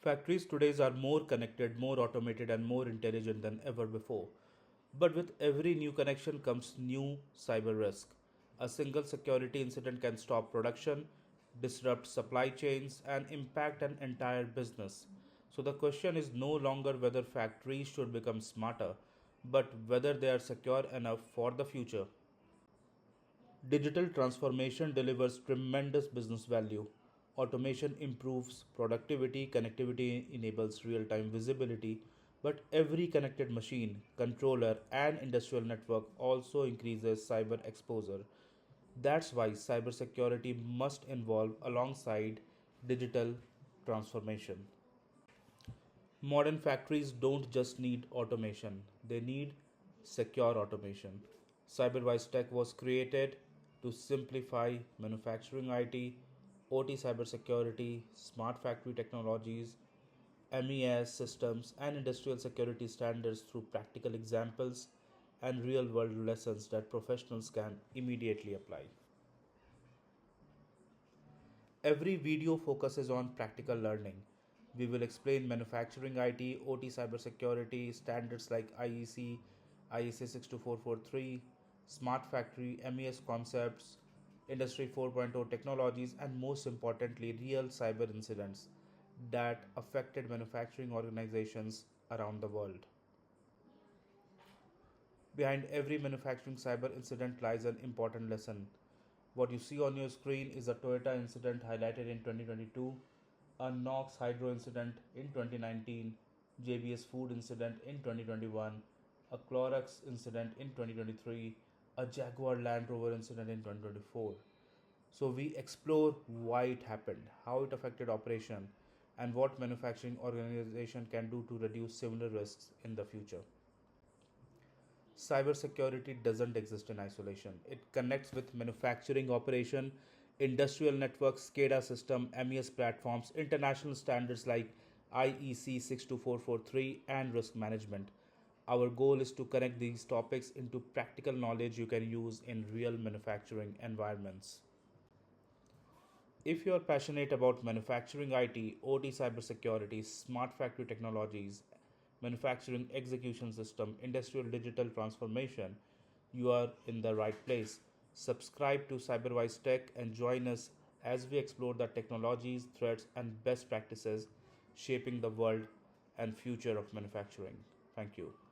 Factories today are more connected, more automated, and more intelligent than ever before. But with every new connection comes new cyber risk. A single security incident can stop production, disrupt supply chains, and impact an entire business. So the question is no longer whether factories should become smarter, but whether they are secure enough for the future. Digital transformation delivers tremendous business value. Automation improves productivity, connectivity enables real time visibility, but every connected machine, controller, and industrial network also increases cyber exposure. That's why cybersecurity must evolve alongside digital transformation. Modern factories don't just need automation, they need secure automation. CyberWise Tech was created to simplify manufacturing IT, OT cybersecurity, smart factory technologies, MES systems, and industrial security standards through practical examples and real world lessons that professionals can immediately apply. Every video focuses on practical learning. We will explain manufacturing IT, OT cybersecurity, standards like IEC, ISA 62443, smart factory, MES concepts, Industry 4.0 technologies, and most importantly, real cyber incidents that affected manufacturing organizations around the world. Behind every manufacturing cyber incident lies an important lesson. What you see on your screen is a Toyota incident highlighted in 2022, a Knox Hydro incident in 2019, JBS Food incident in 2021, a Clorox incident in 2023, a Jaguar Land Rover incident in 2024. So we explore why it happened, how it affected operation, and what manufacturing organization can do to reduce similar risks in the future. Cybersecurity doesn't exist in isolation. It connects with manufacturing operation, industrial networks, SCADA system, MES platforms, international standards like IEC 62443, and risk management. Our goal is to connect these topics into practical knowledge you can use in real manufacturing environments. If you are passionate about manufacturing IT, OT cybersecurity, smart factory technologies, manufacturing execution system, industrial digital transformation, you are in the right place. Subscribe to CyberWise Tech and join us as we explore the technologies, threats, and best practices shaping the world and future of manufacturing. Thank you.